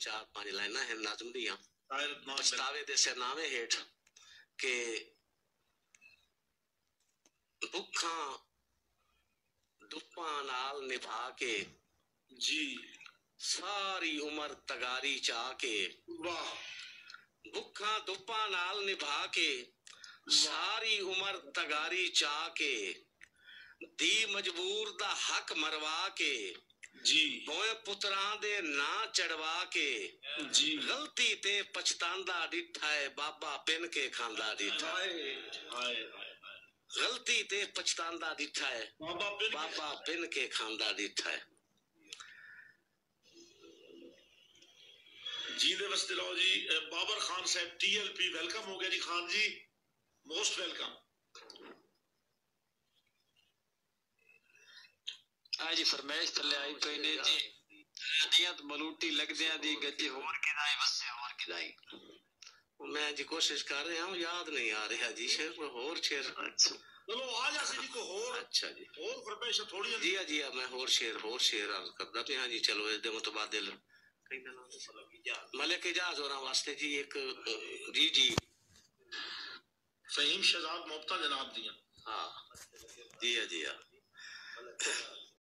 चार पांच लाइना है नाज़म दियां पछतावे दे सिरनामे हेठ के भुखा दुप्पा नाल निभा के जी सारी उम्र तगारी चा के वाह भुखा दुप्पा नाल निभा के सारी उम्र तगारी चा के दी मजबूर दा हक मरवा के जी बोए पुत्रां दे ना चढ़वा के जी गलती ते पछतांदा डिठा है बाबा पिन के खांदा डिठा है गलती ते पछतांदा डिठा है बाबा पिन के खांदा डिठा है जी दे वस्ते लो जी बाबर खान साहब टीएलपी वेलकम हो गया जी खान जी मोस्ट वेलकम आज जी फरमाइश थले आई पे ने जी नियत मलूटी लगदियां दी गज होर किदाई वसे होर किदाई मैं जी कोशिश कर रहा हूं याद नहीं आ रहा जी शेर कोई होर शेर अच्छा चलो आ जा सी को होर अच्छा जी होर फरमाइश थोड़ी जी मैं होर शेर अर्ज करदा पे हां जी चलो इस दे मुतबादिल मलिक इजाज होरा वास्ते जी एक जी फहीम शहजाद मोहब्बत जनाब दियां हाँ जी